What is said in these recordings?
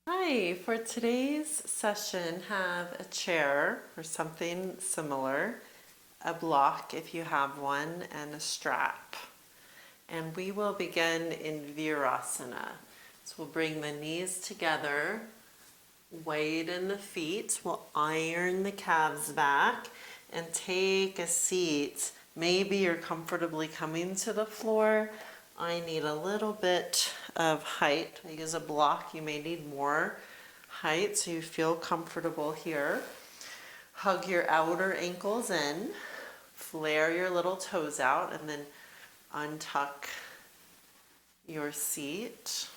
Hi, for today's session, have a chair or something similar, a block if you have one, and a strap. And we will begin in Virasana. So we'll bring the knees together, weight in the feet, we'll iron the calves back, and take a seat. Maybe you're comfortably coming to the floor. I need a little bit of height. I use a block. You may need more height so you feel comfortable here. Hug your outer ankles in, flare your little toes out, and then untuck your seat.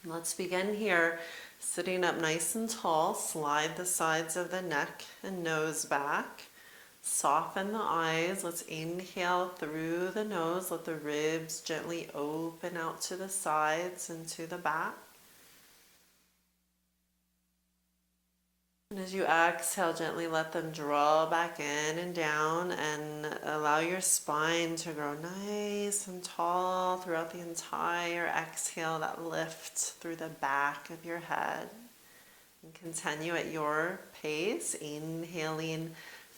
Let's begin here. Sitting up nice and tall, slide the sides of the neck and nose back. Soften the eyes. Let's inhale through the nose. Let the ribs gently open out to the sides and to the back. And as you exhale, gently let them draw back in and down, and allow your spine to grow nice and tall throughout the entire exhale, that lift through the back of your head. And continue at your pace, inhaling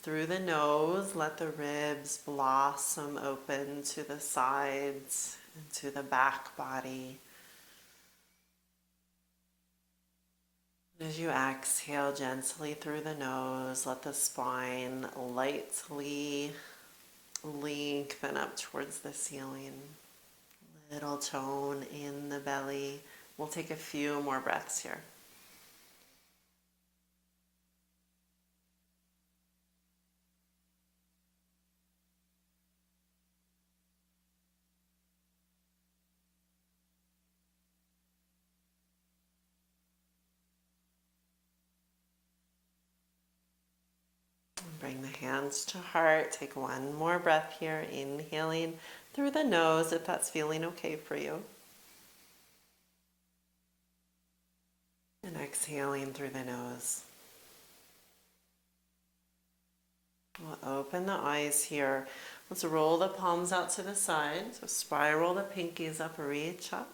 through the nose. Let the ribs blossom open to the sides and to the back body. As you exhale gently through the nose, let the spine lightly lengthen up towards the ceiling. Little tone in the belly. We'll take a few more breaths here. Bring the hands to heart. Take one more breath here, inhaling through the nose if that's feeling okay for you. And exhaling through the nose. We'll open the eyes here. Let's roll the palms out to the side. So spiral the pinkies up, reach up.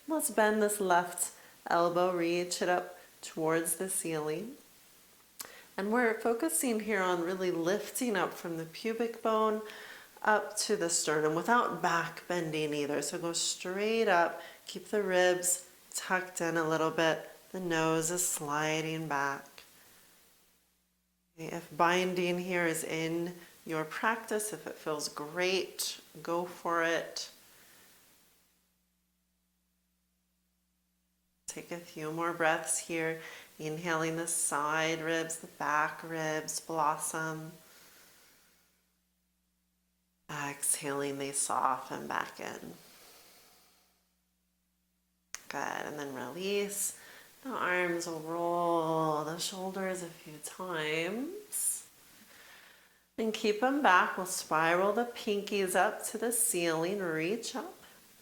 Let's bend this left elbow, reach it up towards the ceiling. And we're focusing here on really lifting up from the pubic bone up to the sternum without back bending either. So go straight up, keep the ribs tucked in a little bit. The nose is sliding back. Okay, if binding here is in your practice, if it feels great, go for it. Take a few more breaths here. Inhaling the side ribs, the back ribs blossom. Exhaling, they soften back in. Good, and then release. The arms will roll the shoulders a few times. And keep them back. We'll spiral the pinkies up to the ceiling, reach up.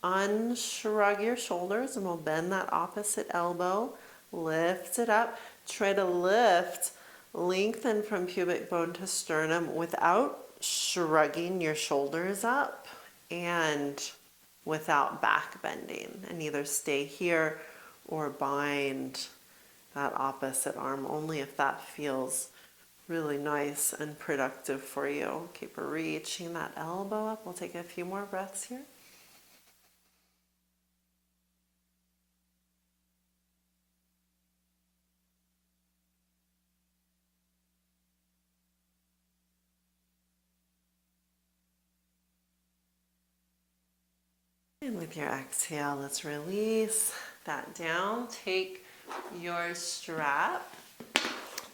Unshrug your shoulders, and we'll bend that opposite elbow. Lift it up. Try to lift, lengthen from pubic bone to sternum without shrugging your shoulders up and without back bending. And either stay here or bind that opposite arm, only if that feels really nice and productive for you. Keep reaching that elbow up. We'll take a few more breaths here. And with your exhale, let's release that down. Take your strap.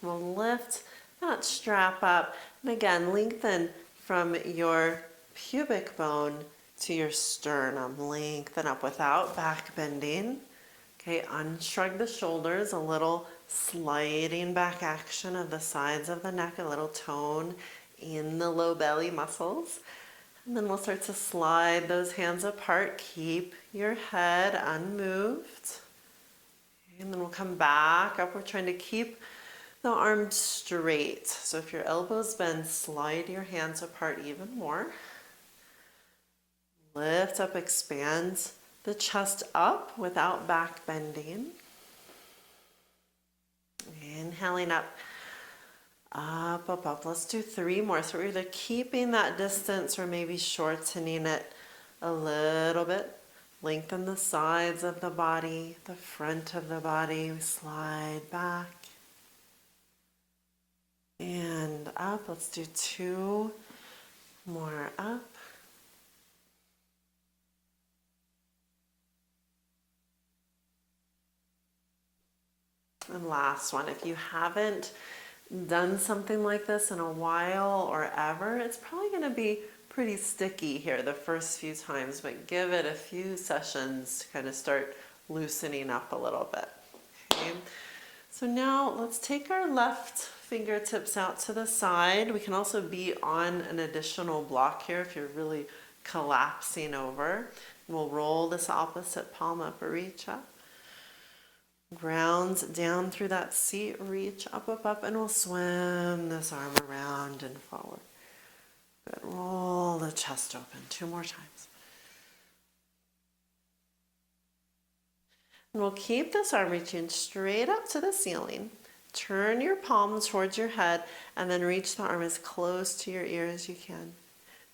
We'll lift that strap up. And again, lengthen from your pubic bone to your sternum. Lengthen up without back bending. Okay, unshrug the shoulders, a little sliding back action of the sides of the neck, a little tone in the low belly muscles. And then we'll start to slide those hands apart. Keep your head unmoved. And then we'll come back up. We're trying to keep the arms straight. So if your elbows bend, slide your hands apart even more. Lift up, expand the chest up without back bending. Inhaling up, up, up, up. Let's do 3 more. So we're either keeping that distance or maybe shortening it a little bit. Lengthen the sides of the body, the front of the body. We slide back and up. Let's do 2 more up. And last one. If you haven't done something like this in a while or ever, it's probably going to be pretty sticky here the first few times, but give it a few sessions to kind of start loosening up a little bit. Okay. So now let's take our left fingertips out to the side. We can also be on an additional block here if you're really collapsing over. We'll roll this opposite palm up or reach up. Grounds down through that seat, reach up, up, up, and we'll swim this arm around and forward. Good. Roll the chest open 2 more times. And we'll keep this arm reaching straight up to the ceiling. Turn your palms towards your head and then reach the arm as close to your ear as you can.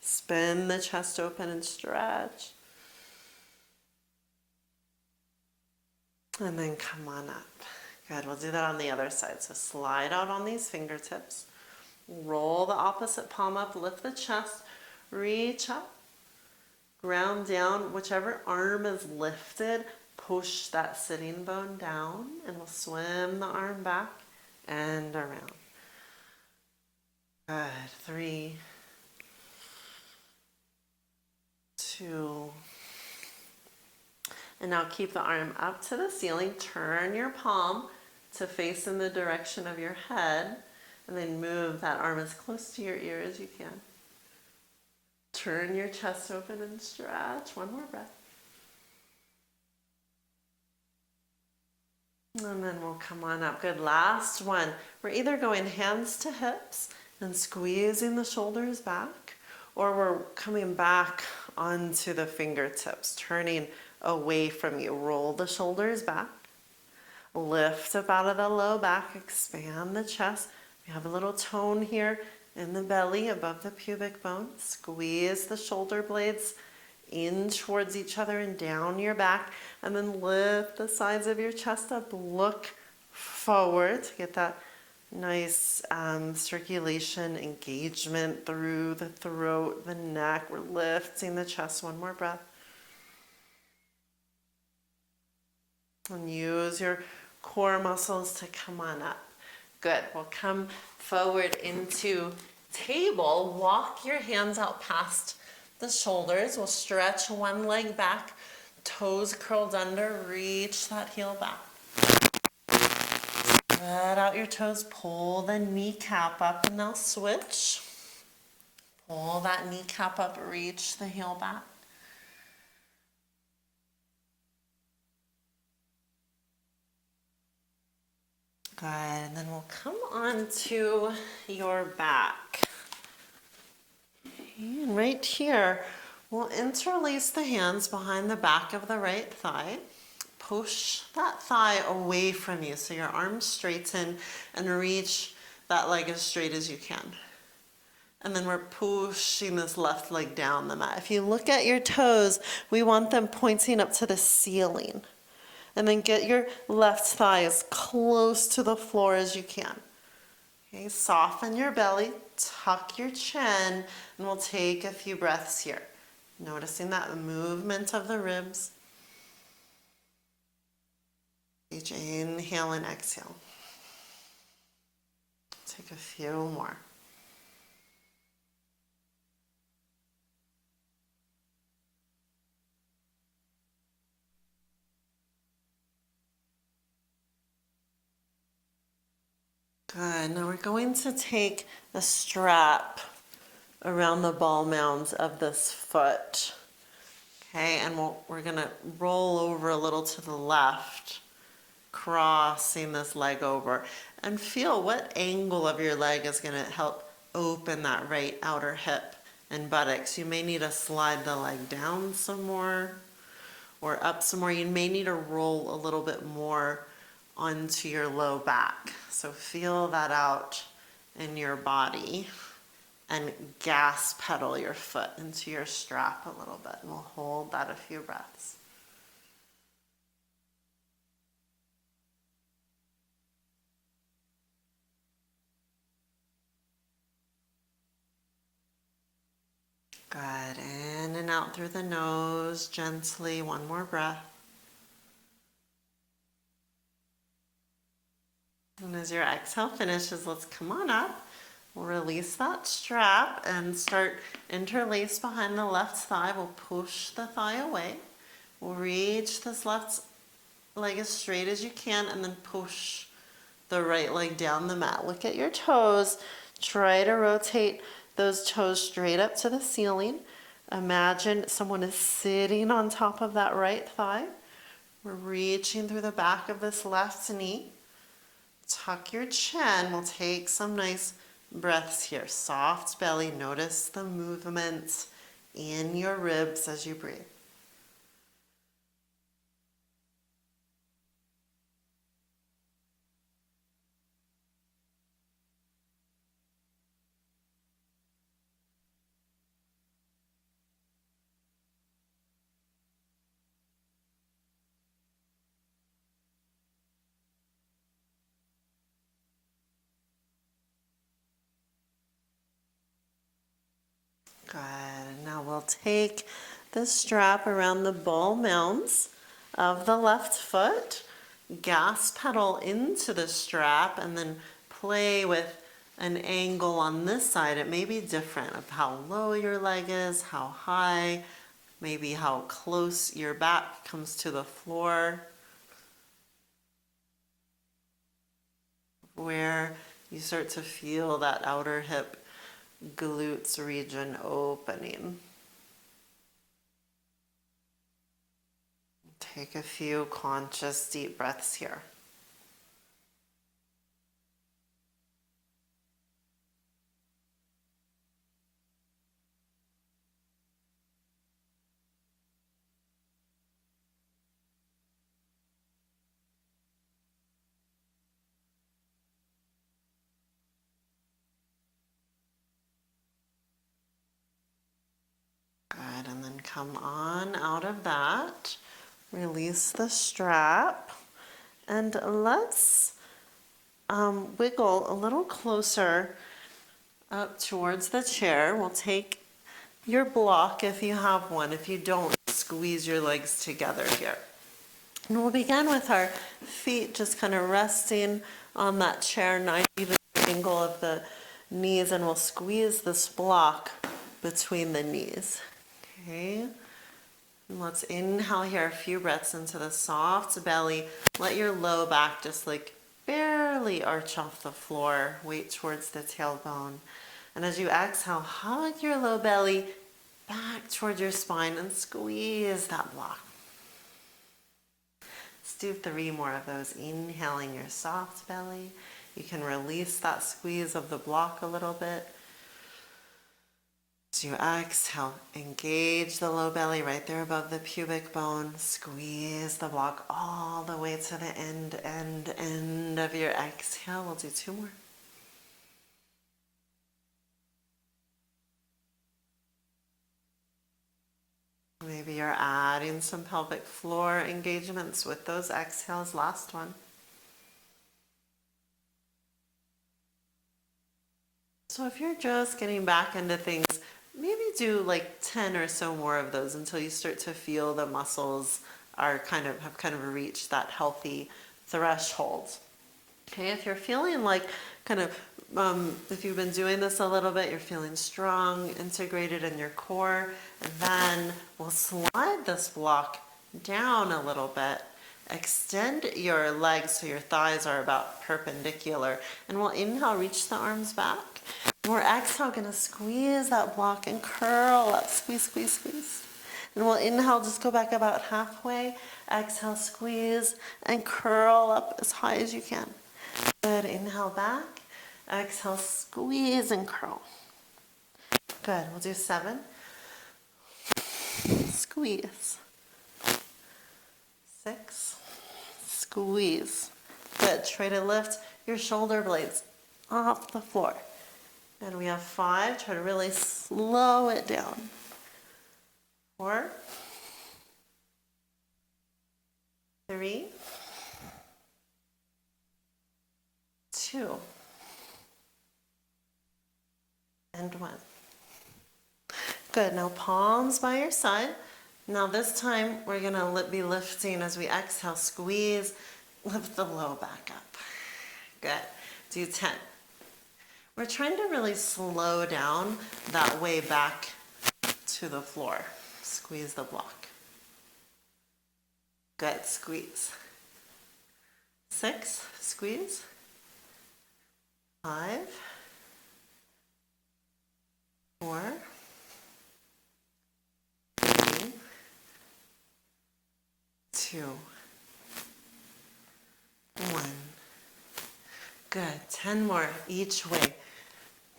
Spin the chest open and stretch. And then come on up. Good, we'll do that on the other side. So slide out on these fingertips. Roll the opposite palm up, lift the chest, reach up, ground down. Whichever arm is lifted, push that sitting bone down, and we'll swim the arm back and around. Good, 3, 2, and now keep the arm up to the ceiling. Turn your palm to face in the direction of your head, and then move that arm as close to your ear as you can. Turn your chest open and stretch. 1 more breath. And then we'll come on up. Good, last one. We're either going hands to hips and squeezing the shoulders back, or we're coming back onto the fingertips, turning away from you. Roll the shoulders back. Lift up out of the low back. Expand the chest. We have a little tone here in the belly above the pubic bone. Squeeze the shoulder blades in towards each other and down your back. And then lift the sides of your chest up. Look forward to get that nice circulation engagement through the throat, the neck. We're lifting the chest. 1 more breath. And use your core muscles to come on up. Good. We'll come forward into table. Walk your hands out past the shoulders. We'll stretch one leg back, toes curled under, reach that heel back. Spread out your toes, pull the kneecap up, and now switch. Pull that kneecap up, reach the heel back. Good, and then we'll come on to your back. And right here, we'll interlace the hands behind the back of the right thigh. Push that thigh away from you so your arms straighten and reach that leg as straight as you can. And then we're pushing this left leg down the mat. If you look at your toes, we want them pointing up to the ceiling. And then get your left thigh as close to the floor as you can. Okay, soften your belly, tuck your chin, and we'll take a few breaths here. Noticing that movement of the ribs. Each inhale and exhale. Take a few more. Good. Now we're going to take a strap around the ball mounds of this foot. Okay, and we're going to roll over a little to the left, crossing this leg over. And feel what angle of your leg is going to help open that right outer hip and buttocks. You may need to slide the leg down some more or up some more. You may need to roll a little bit more onto your low back. So feel that out in your body and gas pedal your foot into your strap a little bit. And we'll hold that a few breaths. Good. In and out through the nose, gently. One more breath. And as your exhale finishes, let's come on up. We'll release that strap and start interlace behind the left thigh. We'll push the thigh away. We'll reach this left leg as straight as you can and then push the right leg down the mat. Look at your toes. Try to rotate those toes straight up to the ceiling. Imagine someone is sitting on top of that right thigh. We're reaching through the back of this left knee. Tuck your chin. We'll take some nice breaths here. Soft belly. Notice the movement in your ribs as you breathe. Good. Now we'll take the strap around the ball mounds of the left foot, gas pedal into the strap, and then play with an angle on this side. It may be different of how low your leg is, how high, maybe how close your back comes to the floor, where you start to feel that outer hip glutes region opening. Take a few conscious deep breaths here. Good, and then come on out of that. Release the strap. And let's wiggle a little closer up towards the chair. We'll take your block if you have one. If you don't, squeeze your legs together here. And we'll begin with our feet just kind of resting on that chair, 90 degree angle of the knees, and we'll squeeze this block between the knees. Okay. And let's inhale here, a few breaths into the soft belly. Let your low back just like barely arch off the floor. Weight towards the tailbone. And as you exhale, hug your low belly back towards your spine and squeeze that block. Let's do 3 more of those. Inhaling your soft belly. You can release that squeeze of the block a little bit. As you exhale, engage the low belly right there above the pubic bone. Squeeze the block all the way to the end of your exhale. We'll do 2 more. Maybe you're adding some pelvic floor engagements with those exhales. Last one. So if you're just getting back into things, maybe do like 10 or so more of those until you start to feel the muscles have kind of reached that healthy threshold. Okay, if you're feeling like if you've been doing this a little bit, you're feeling strong, integrated in your core, and then we'll slide this block down a little bit. Extend your legs so your thighs are about perpendicular, and we'll inhale, reach the arms back. We're exhale, gonna squeeze that block and curl up, squeeze, squeeze, squeeze. And we'll inhale, just go back about halfway. Exhale, squeeze and curl up as high as you can. Good, inhale back. Exhale, squeeze and curl. Good, we'll do 7. Squeeze. 6. Squeeze. Good. Try to lift your shoulder blades off the floor. And we have 5. Try to really slow it down. 4, 3, 2, and 1. Good. Now palms by your side. Now this time we're going to be lifting as we exhale. Squeeze, lift the low back up. Good. Do 10. We're trying to really slow down that way back to the floor. Squeeze the block. Good. Squeeze. 6. Squeeze. 5. 4. 3. 2. 1. Good. 10 more each way.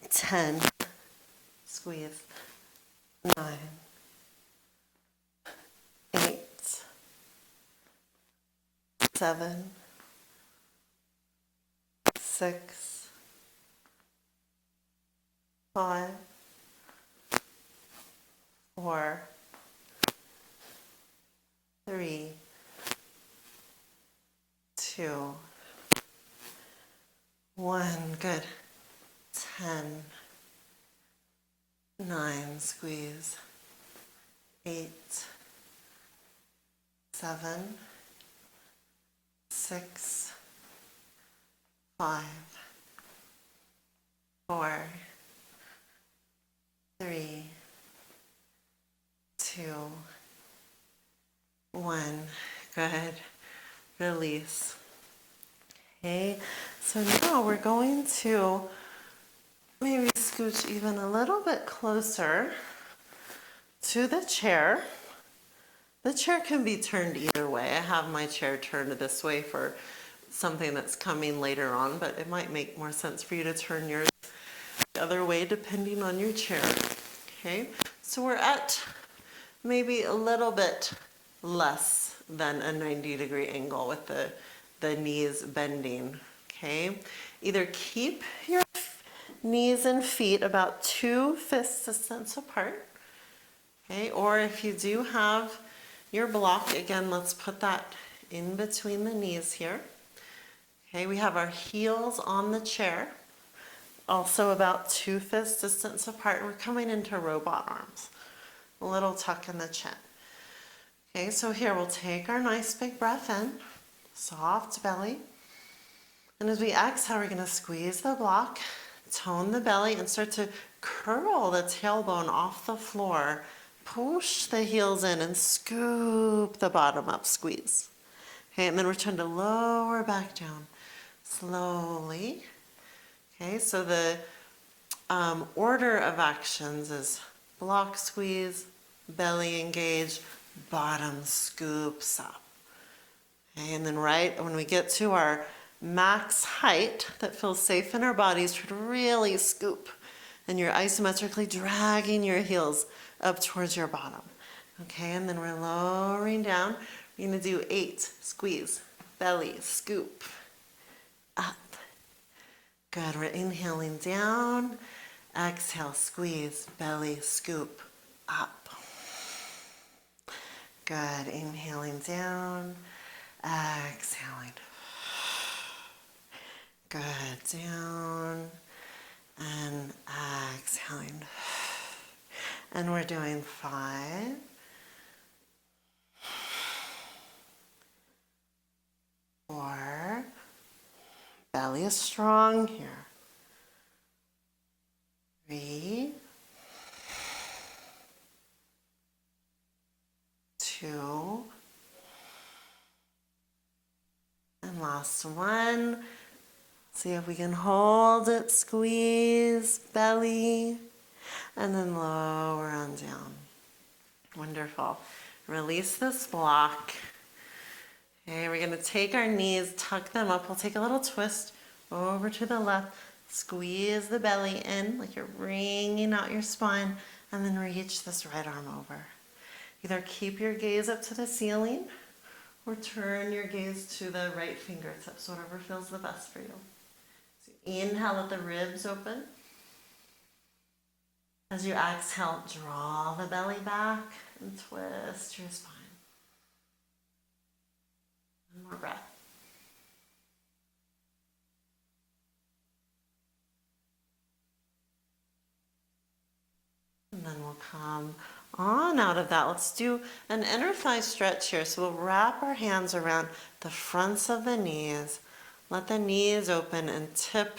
10. Squeeze. 9. 8. 7. 6. 5. 4. 3. 2. 1. Good. 10. 9. Squeeze. 8. 7. 6. 5. 4. 3. 2. 1. Good. Release. Okay, so now we're going to maybe scooch even a little bit closer to the chair. The chair can be turned either way. I have my chair turned this way for something that's coming later on, but it might make more sense for you to turn yours the other way depending on your chair. Okay, so we're at maybe a little bit less than a 90-degree angle with the knees bending. Okay, either keep your knees and feet about 2 fist distance apart. Okay, or if you do have your block, again, let's put that in between the knees here. Okay, we have our heels on the chair, also about 2 fist distance apart. We're coming into robot arms, a little tuck in the chin. Okay, so here we'll take our nice big breath in, soft belly. And as we exhale, we're going to squeeze the block, tone the belly, and start to curl the tailbone off the floor. Push the heels in and scoop the bottom up, squeeze. Okay, and then return to lower back down slowly. Okay, so the order of actions is block squeeze, belly engage, bottom scoops up. Okay, and then right when we get to our max height that feels safe in our bodies, try to really scoop. And you're isometrically dragging your heels up towards your bottom. Okay, and then we're lowering down. We're going to do 8. Squeeze, belly, scoop, up. Good, we're inhaling down. Exhale, squeeze, belly, scoop, up. Good, inhaling down. Exhaling. Good, down. And exhaling. And we're doing 5. 4. Belly is strong here. 3. 2. And last one. See if we can hold it, squeeze, belly, and then lower on down. Wonderful. Release this block. Okay, we're going to take our knees, tuck them up. We'll take a little twist over to the left. Squeeze the belly in like you're wringing out your spine, and then reach this right arm over. Either keep your gaze up to the ceiling Or turn your gaze to the right fingertips, whatever feels the best for you. So inhale, let the ribs open. As you exhale, draw the belly back and twist your spine. One more breath. And then we'll come on out of that. Let's do an inner thigh stretch here. So we'll wrap our hands around the fronts of the knees. Let the knees open and tip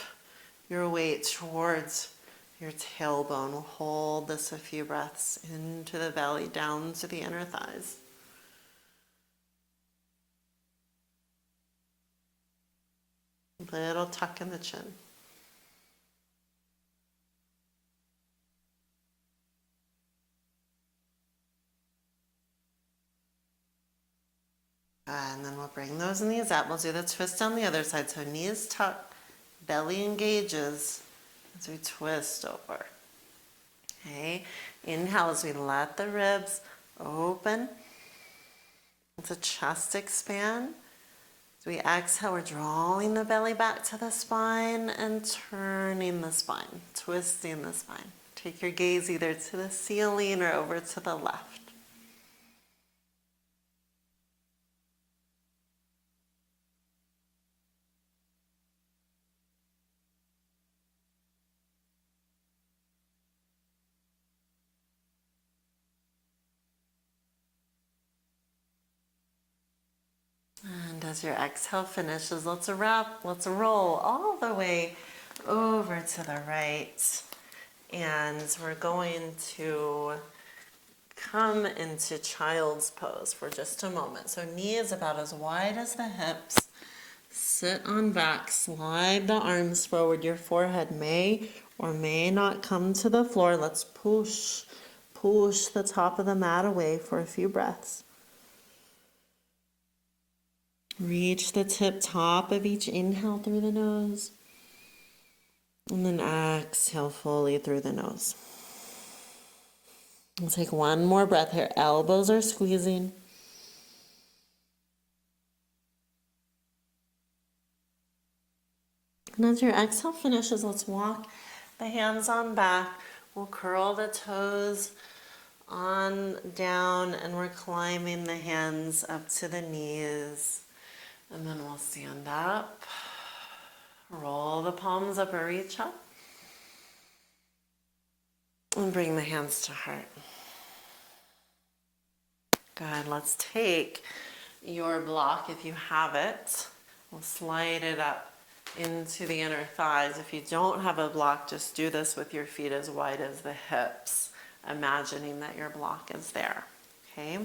your weight towards your tailbone. We'll hold this a few breaths into the belly, down to the inner thighs. Little tuck in the chin. And then we'll bring those knees up. We'll do the twist on the other side. So knees tuck, belly engages as we twist over. Okay, inhale as we let the ribs open. It's a chest expand. As we exhale, we're drawing the belly back to the spine and turning the spine, twisting the spine. Take your gaze either to the ceiling or over to the left. And as your exhale finishes, let's roll all the way over to the right. And we're going to come into child's pose for just a moment. So knees about as wide as the hips. Sit on back, slide the arms forward. Your forehead may or may not come to the floor. Let's push the top of the mat away for a few breaths. Reach the tip top of each inhale through the nose. And then exhale fully through the nose. We'll take one more breath here. Elbows are squeezing. And as your exhale finishes, let's walk the hands on back. We'll curl the toes on down, and we're climbing the hands up to the knees. And then we'll stand up, roll the palms up or reach up, and bring the hands to heart. Good, let's take your block, if you have it, we'll slide it up into the inner thighs. If you don't have a block, just do this with your feet as wide as the hips, imagining that your block is there, okay?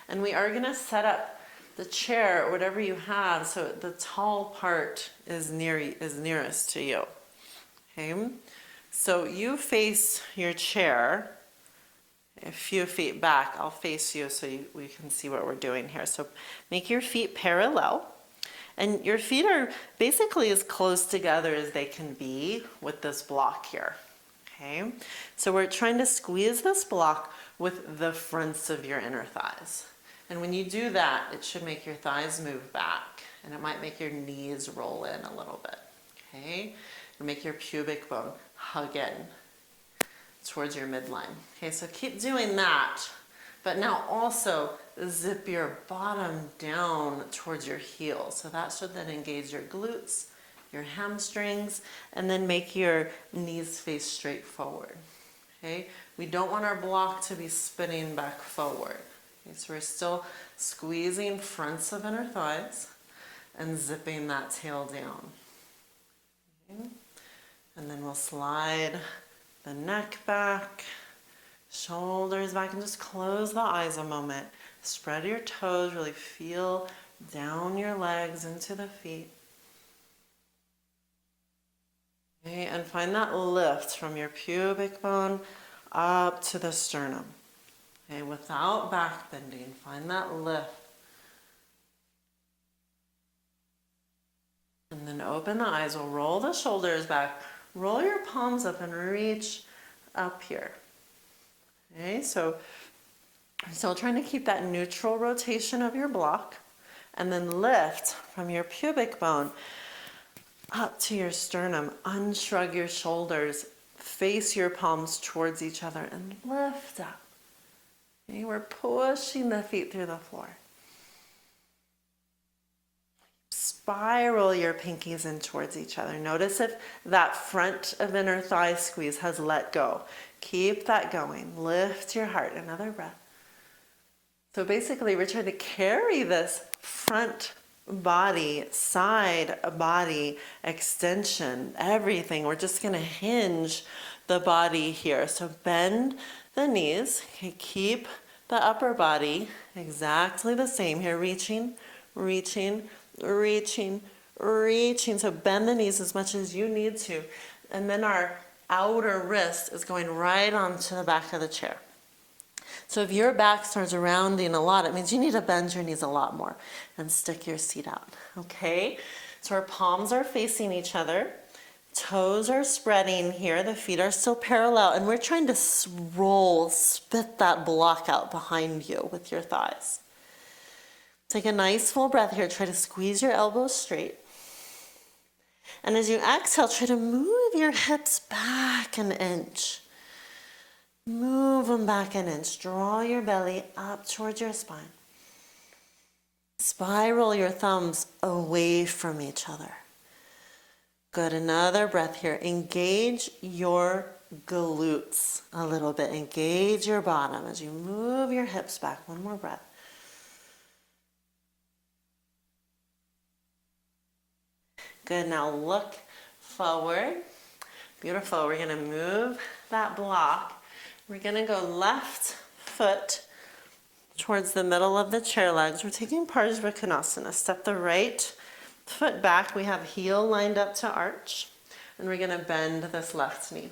And we are gonna set up the chair, or whatever you have, so the tall part is nearest to you, okay? So you face your chair a few feet back. I'll face you so we can see what we're doing here. So make your feet parallel, and your feet are basically as close together as they can be with this block here, okay? So we're trying to squeeze this block with the fronts of your inner thighs. And when you do that, it should make your thighs move back, and it might make your knees roll in a little bit, okay? And make your pubic bone hug in towards your midline. Okay, so keep doing that, but now also zip your bottom down towards your heels. So that should then engage your glutes, your hamstrings, and then make your knees face straight forward, okay? We don't want our block to be spinning back forward. Okay, so we're still squeezing fronts of inner thighs and zipping that tail down. Okay. And then we'll slide the neck back, shoulders back, and just close the eyes a moment. Spread your toes, really feel down your legs into the feet. Okay, and find that lift from your pubic bone up to the sternum. Okay, without back bending, find that lift. And then open the eyes. We'll roll the shoulders back. Roll your palms up and reach up here. Okay, so I'm still trying to keep that neutral rotation of your block. And then lift from your pubic bone up to your sternum. Unshrug your shoulders. Face your palms towards each other and lift up. Okay, we're pushing the feet through the floor. Spiral your pinkies in towards each other. Notice if that front of inner thigh squeeze has let go. Keep that going. Lift your heart. Another breath. So basically, we're trying to carry this front body, side body extension, everything. We're just going to hinge the body here. So bend the knees. Okay, keep the upper body exactly the same here. Reaching, reaching, reaching, reaching. So bend the knees as much as you need to. And then our outer wrist is going right onto the back of the chair. So if your back starts rounding a lot, it means you need to bend your knees a lot more and stick your seat out, okay? So our palms are facing each other. Toes are spreading here. The feet are still parallel. And we're trying to roll, spit that block out behind you with your thighs. Take a nice full breath here. Try to squeeze your elbows straight. And as you exhale, try to move your hips back an inch. Move them back an inch. Draw your belly up towards your spine. Spiral your thumbs away from each other. Good. Another breath here. Engage your glutes a little bit. Engage your bottom as you move your hips back. One more breath. Good. Now look forward. Beautiful. We're going to move that block. We're going to go left foot towards the middle of the chair legs. We're taking Parsvakonasana. Step the right foot back. We have heel lined up to arch. And we're going to bend this left knee.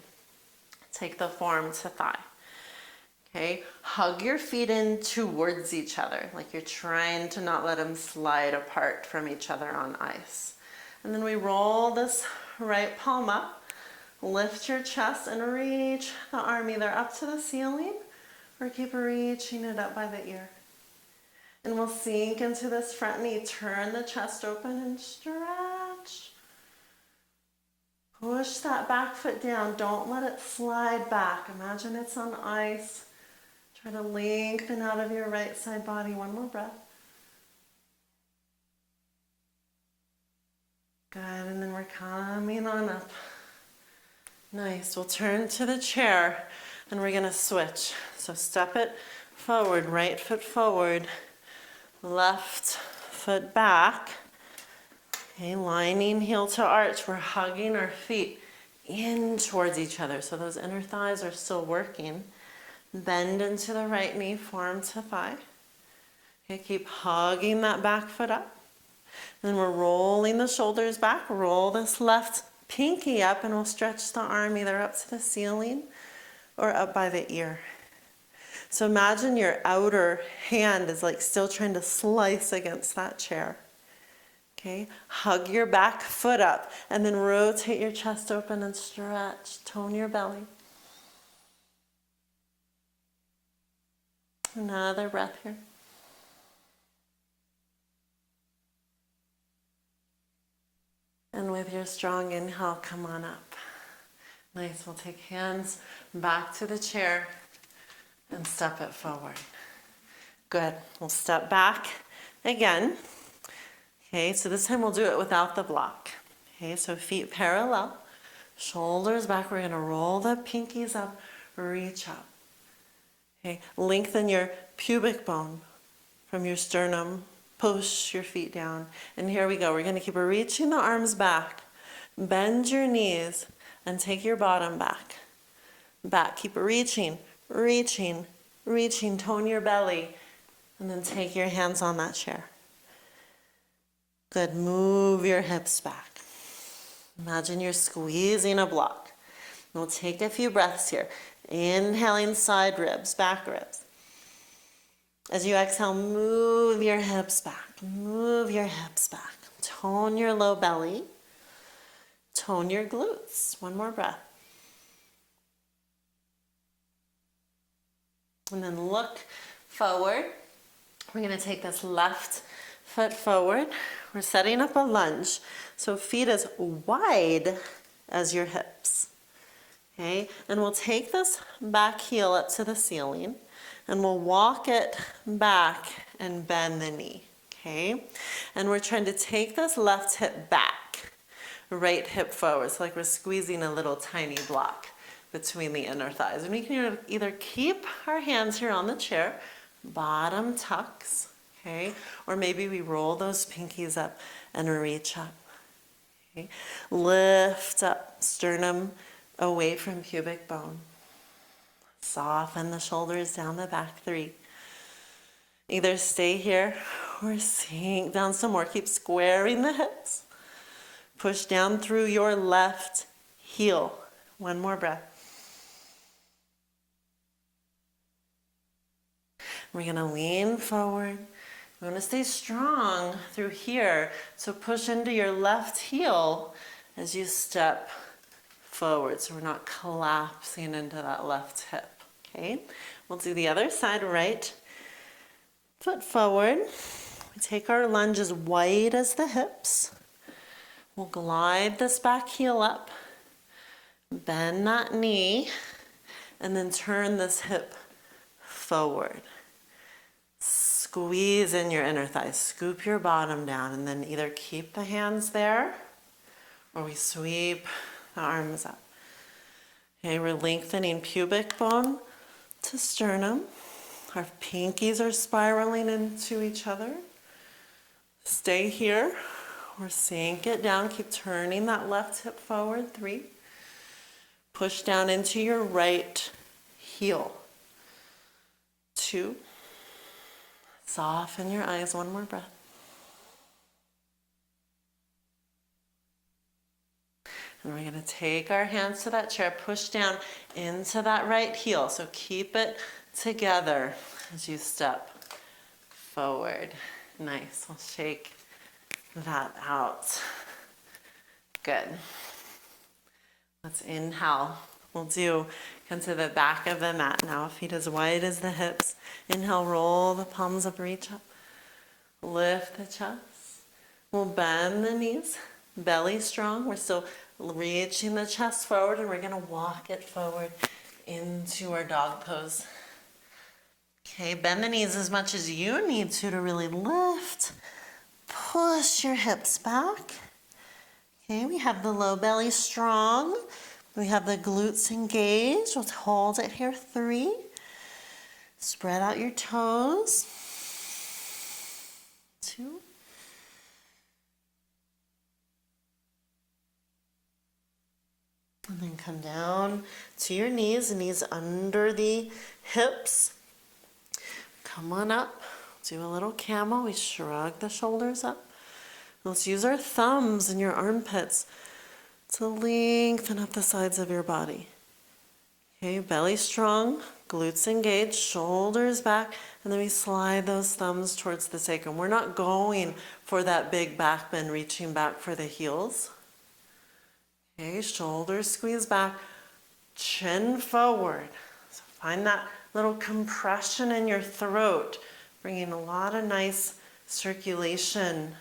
Take the form to thigh. Okay, hug your feet in towards each other, like you're trying to not let them slide apart from each other on ice. And then we roll this right palm up. Lift your chest and reach the arm either up to the ceiling or keep reaching it up by the ear. And we'll sink into this front knee. Turn the chest open and stretch. Push that back foot down. Don't let it slide back. Imagine it's on ice. Try to lengthen out of your right side body. One more breath. Good, and then we're coming on up. Nice. We'll turn to the chair and we're going to switch. So step it forward, right foot forward, left foot back. Okay, lining heel to arch. We're hugging our feet in towards each other. So those inner thighs are still working. Bend into the right knee, form to thigh. Okay, keep hugging that back foot up. And then we're rolling the shoulders back. Roll this left pinky up and we'll stretch the arm either up to the ceiling or up by the ear. So imagine your outer hand is like still trying to slice against that chair. Okay, hug your back foot up and then rotate your chest open and stretch. Tone your belly. Another breath here. And with your strong inhale, come on up. Nice. We'll take hands back to the chair and step it forward. Good. We'll step back again. Okay, so this time we'll do it without the block. Okay, so feet parallel, shoulders back. We're going to roll the pinkies up, reach up. Okay, lengthen your pubic bone from your sternum. Push your feet down. And here we go. We're going to keep reaching the arms back. Bend your knees and take your bottom back. Back. Keep reaching, reaching, reaching. Tone your belly. And then take your hands on that chair. Good. Move your hips back. Imagine you're squeezing a block. We'll take a few breaths here. Inhaling side ribs, back ribs. As you exhale, move your hips back. Move your hips back. Tone your low belly. Tone your glutes. One more breath. And then look forward. We're going to take this left foot forward. We're setting up a lunge. So feet as wide as your hips. Okay, and we'll take this back heel up to the ceiling and we'll walk it back and bend the knee. Okay, and we're trying to take this left hip back, right hip forward. So like we're squeezing a little tiny block between the inner thighs. And we can either keep our hands here on the chair, bottom tucks, okay, or maybe we roll those pinkies up and reach up. Okay, lift up, sternum away from pubic bone. Soften the shoulders down the back, 3. Either stay here or sink down some more. Keep squaring the hips. Push down through your left heel. One more breath. We're going to lean forward. We want to stay strong through here. So push into your left heel as you step forward. So we're not collapsing into that left hip. Okay? We'll do the other side, right foot forward. We take our lunge as wide as the hips. We'll glide this back heel up. Bend that knee. And then turn this hip forward. Squeeze in your inner thighs, scoop your bottom down, and then either keep the hands there or we sweep the arms up. Okay, we're lengthening pubic bone to sternum. Our pinkies are spiraling into each other. Stay here or sink it down. Keep turning that left hip forward, 3. Push down into your right heel, 2. Soften your eyes, one more breath. And we're going to take our hands to that chair, push down into that right heel. So keep it together as you step forward. Nice. We'll shake that out. Good. Let's inhale. We'll come to the back of the mat now, feet as wide as the hips. Inhale, roll the palms up, reach up. Lift the chest. We'll bend the knees, belly strong. We're still reaching the chest forward and we're gonna walk it forward into our dog pose. Okay, bend the knees as much as you need to really lift. Push your hips back. Okay, we have the low belly strong. We have the glutes engaged. We'll hold it here, 3. Spread out your toes. 2. And then come down to your knees under the hips. Come on up. Do a little camel. We shrug the shoulders up. Let's use our thumbs and your armpits to lengthen up the sides of your body. Okay, belly strong, glutes engaged, shoulders back, and then we slide those thumbs towards the sacrum. We're not going for that big back bend, reaching back for the heels. Okay, shoulders squeeze back, chin forward. So find that little compression in your throat, bringing a lot of nice circulation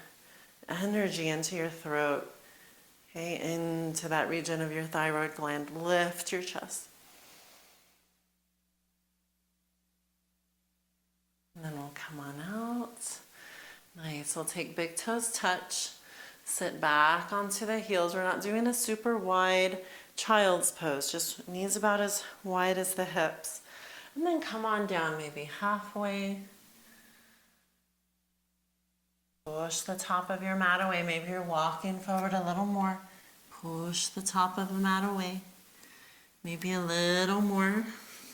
energy into your throat. Okay, into that region of your thyroid gland. Lift your chest. And then we'll come on out. Nice. We'll take big toes touch. Sit back onto the heels. We're not doing a super wide child's pose. Just knees about as wide as the hips. And then come on down maybe halfway. Push the top of your mat away. Maybe you're walking forward a little more. Push the top of the mat away. Maybe a little more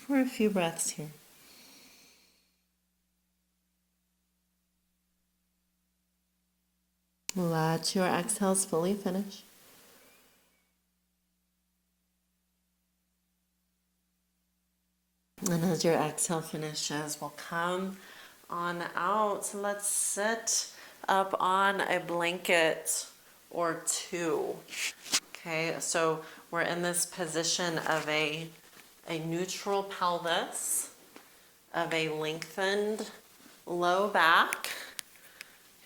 for a few breaths here. Let your exhales fully finish. And as your exhale finishes, we'll come on out. So let's sit up on a blanket or 2. Okay, so we're in this position of a neutral pelvis, of a lengthened low back.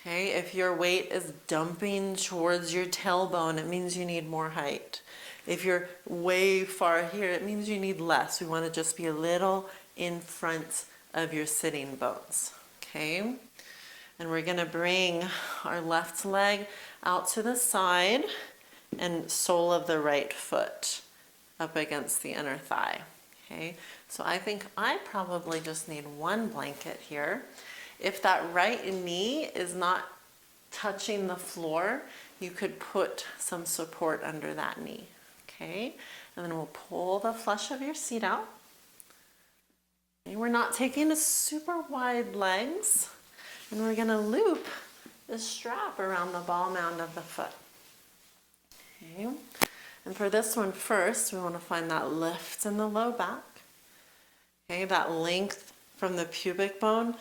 Okay, if your weight is dumping towards your tailbone, it means you need more height. If you're way far here, it means you need less. We want to just be a little in front of your sitting bones. Okay, and we're going to bring our left leg out to the side and sole of the right foot up against the inner thigh. Okay, so I think I probably just need one blanket here. If that right knee is not touching the floor, you could put some support under that knee. Okay, and then we'll pull the flesh of your seat out. Okay, we're not taking a super wide legs, and we're going to loop the strap around the ball mound of the foot. Okay, and for this one first, we want to find that lift in the low back. Okay, that length from the pubic bone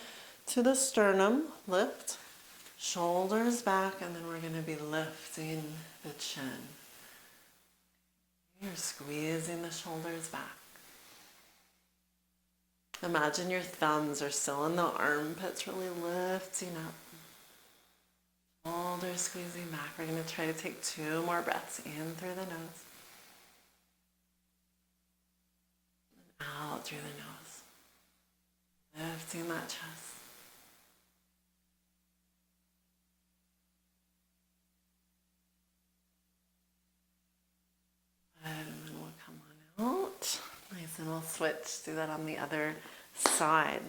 to the sternum, lift, shoulders back, and then we're going to be lifting the chin. You're squeezing the shoulders back. Imagine your thumbs are still in the armpits, really lifting up. Shoulders squeezing back. We're going to try to take 2 more breaths in through the nose. And out through the nose. Lifting that chest. And then we'll come on out. Nice, and we'll switch, do that on the other side.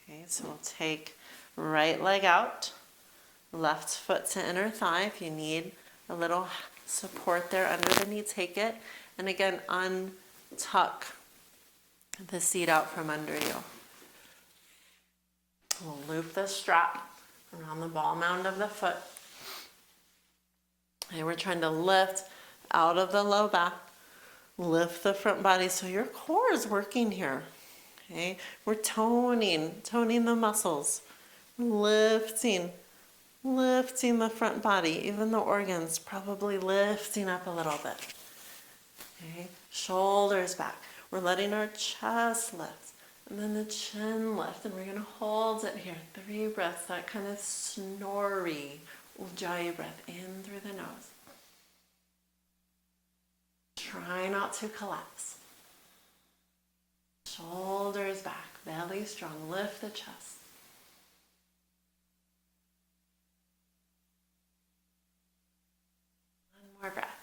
Okay, so we'll take right leg out, left foot to inner thigh. If you need a little support there under the knee, take it. And again, untuck the seat out from under you. We'll loop the strap around the ball mound of the foot. Okay, we're trying to lift out of the low back. Lift the front body so your core is working here. Okay, we're toning the muscles. Lifting the front body, even the organs probably lifting up a little bit. Okay, shoulders back. We're letting our chest lift, and then the chin lift, and we're going to hold it here. 3 breaths, that kind of snory ujjayi breath in through the nose. Try not to collapse. Shoulders back, belly strong, lift the chest. One more breath.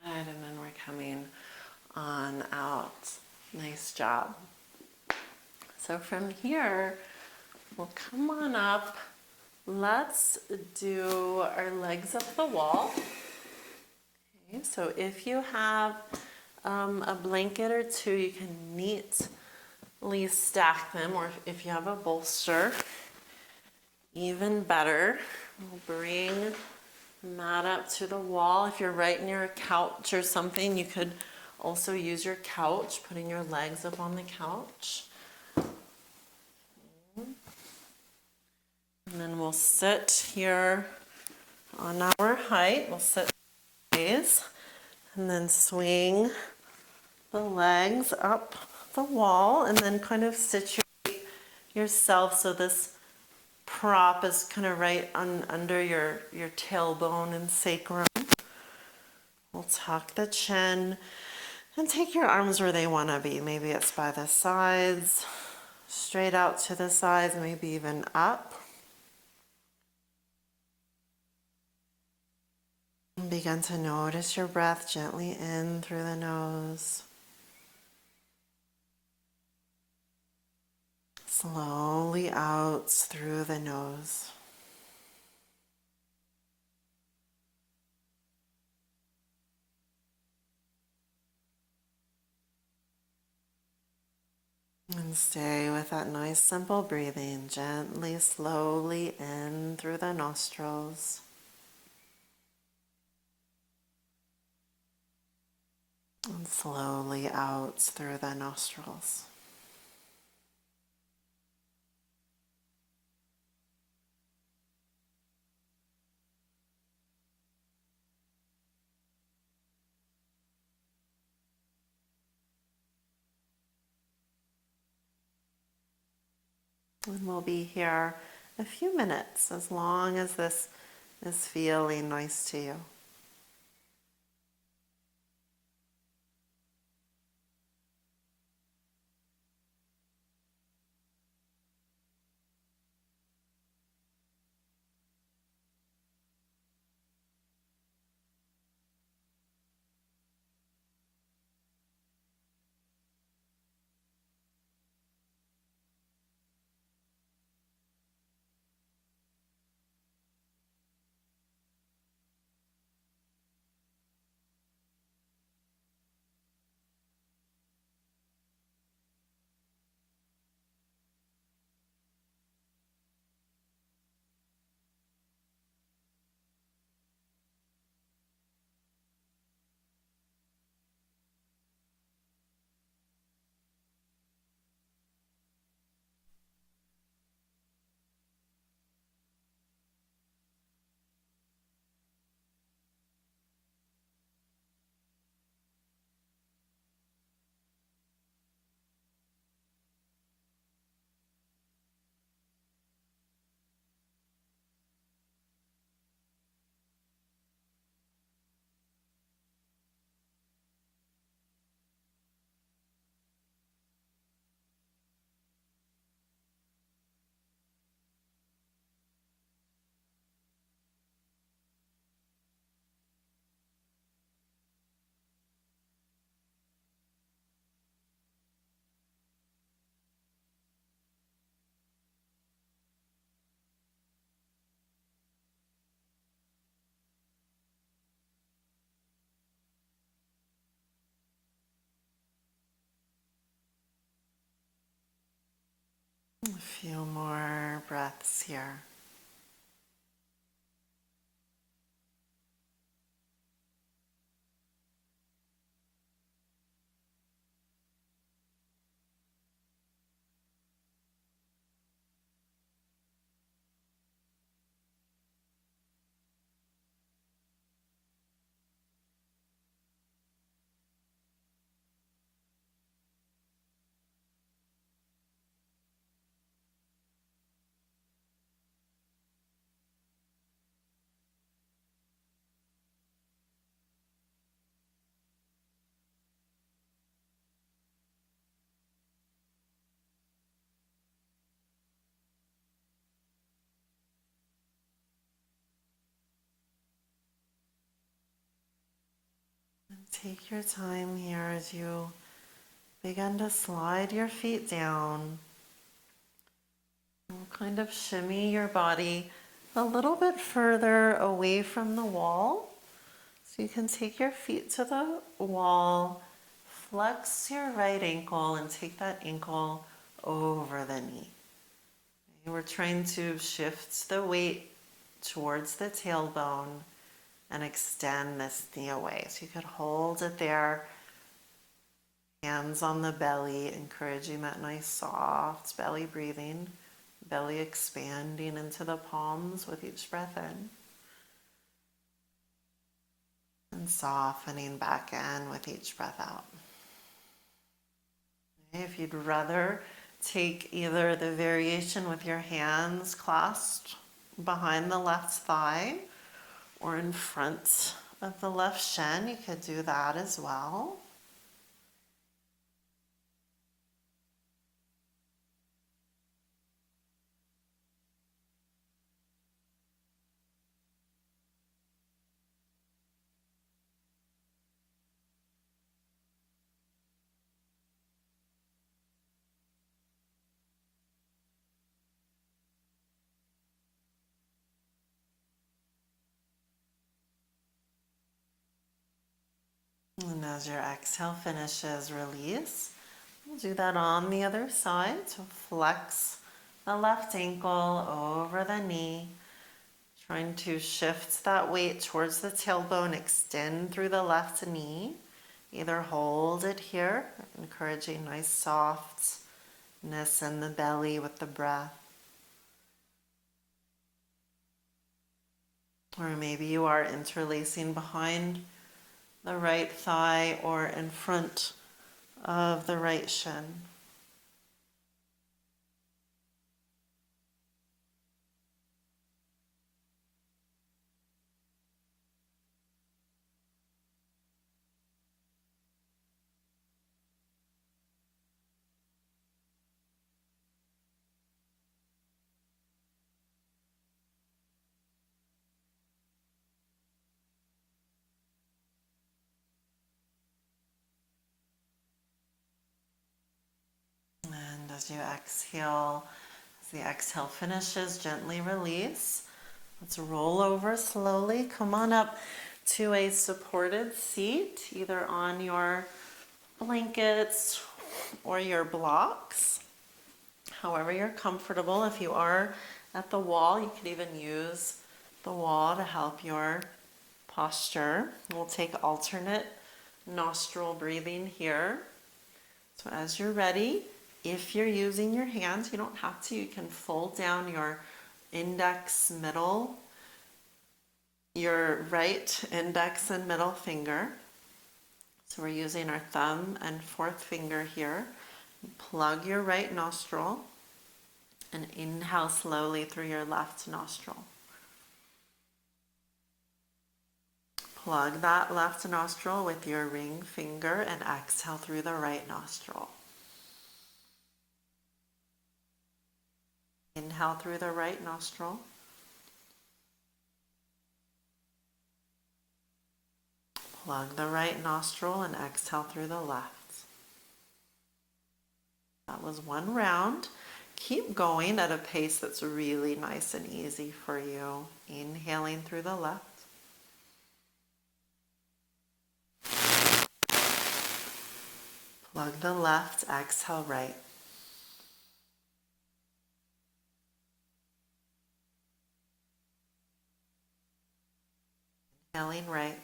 Good, and then we're coming on out. Nice job. So from here, we'll come on up. Let's do our legs up the wall. Okay, so if you have a blanket or 2, you can neatly stack them, or if you have a bolster, even better. We'll bring the mat up to the wall. If you're right near a couch or something, you could also use your couch, putting your legs up on the couch. And then we'll sit here on our height. We'll sit ways and then swing the legs up the wall and then kind of situate yourself so this prop is kind of right under your tailbone and sacrum. We'll tuck the chin and take your arms where they want to be. Maybe it's by the sides, straight out to the sides, maybe even up. And begin to notice your breath gently in through the nose. Slowly out through the nose. And stay with that nice simple breathing, gently, slowly in through the nostrils. And slowly out through the nostrils. And we'll be here a few minutes, as long as this is feeling nice to you. A few more breaths here. Take your time here as you begin to slide your feet down. And kind of shimmy your body a little bit further away from the wall. So you can take your feet to the wall, flex your right ankle, and take that ankle over the knee. We're trying to shift the weight towards the tailbone and extend this knee away. So you could hold it there, hands on the belly, encouraging that nice soft belly breathing, belly expanding into the palms with each breath in, and softening back in with each breath out. If you'd rather take either the variation with your hands clasped behind the left thigh or in front of the left shin, you could do that as well. And as your exhale finishes, release. We'll do that on the other side. So flex the left ankle over the knee, trying to shift that weight towards the tailbone, extend through the left knee. Either hold it here, encouraging nice softness in the belly with the breath. Or maybe you are interlacing behind the right thigh or in front of the right shin. as you exhale. As the exhale finishes, gently release. Let's roll over slowly. Come on up to a supported seat, either on your blankets or your blocks, however you're comfortable. If you are at the wall, you could even use the wall to help your posture. We'll take alternate nostril breathing here. So as you're ready, if you're using your hands, you don't have to. You can fold down your index, middle, your right index and middle finger. So we're using our thumb and fourth finger here. Plug your right nostril and inhale slowly through your left nostril. Plug that left nostril with your ring finger and exhale through the right nostril. Inhale through the right nostril. Plug the right nostril and exhale through the left. That was one round. Keep going at a pace that's really nice and easy for you. Inhaling through the left. Plug the left, exhale right. Inhaling right.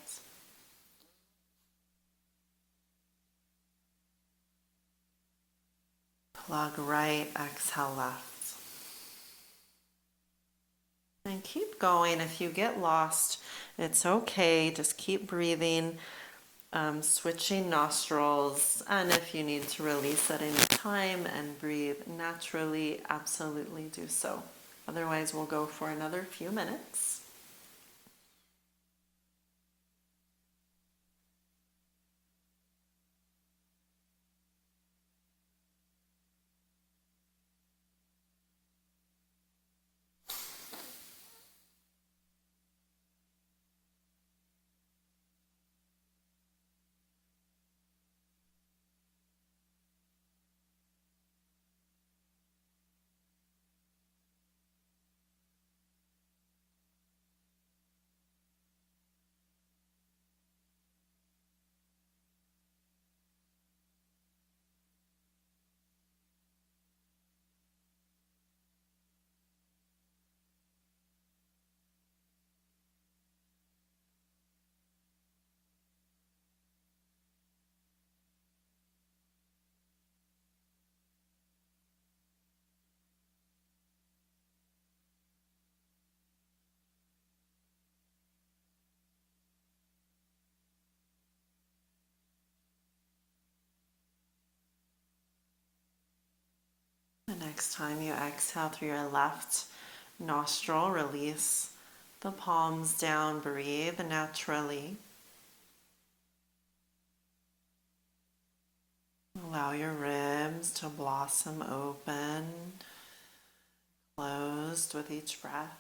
Plug right, exhale left. And keep going. If you get lost, it's okay. Just keep breathing, switching nostrils. And if you need to release at any time and breathe naturally, absolutely do so. Otherwise, we'll go for another few minutes. The next time you exhale through your left nostril, release the palms down, breathe naturally. Allow your ribs to blossom open, closed with each breath.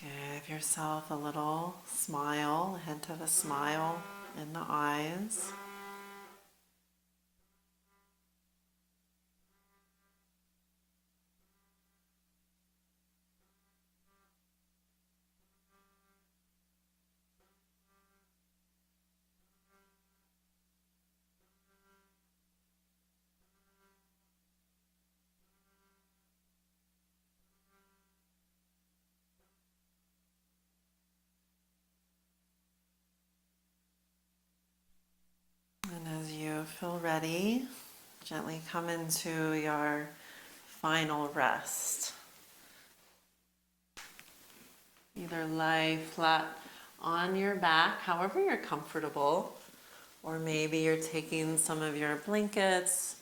Give yourself a little smile, a hint of a smile in the eyes. And as you feel ready, gently come into your final rest. Either lie flat on your back, however you're comfortable, or maybe you're taking some of your blankets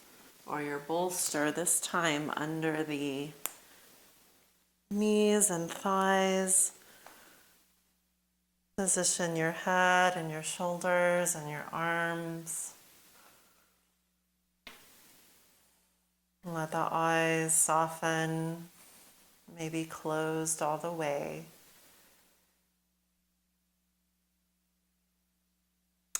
or your bolster, this time under the knees and thighs. Position your head and your shoulders and your arms. Let the eyes soften, maybe closed all the way.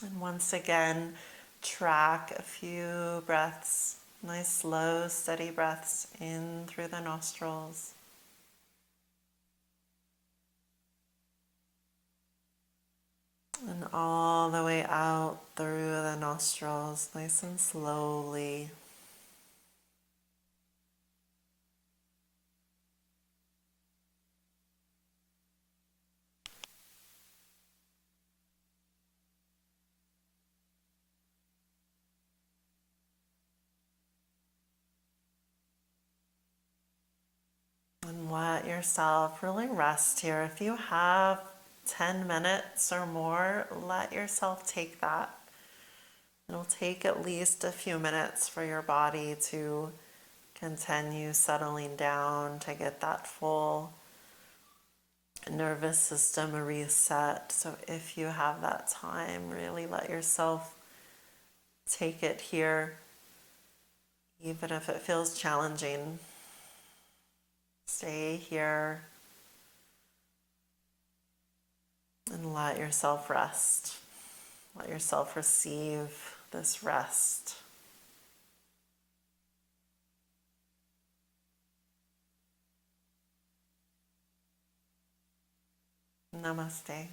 And once again, track a few breaths, nice slow, steady breaths in through the nostrils. And all the way out through the nostrils, nice and slowly. And let yourself really rest here. If you have 10 minutes or more, let yourself take that. It'll take at least a few minutes for your body to continue settling down, to get that full nervous system reset. So if you have that time, really let yourself take it here, even if it feels challenging. Stay here and let yourself rest. Let yourself receive this rest. Namaste.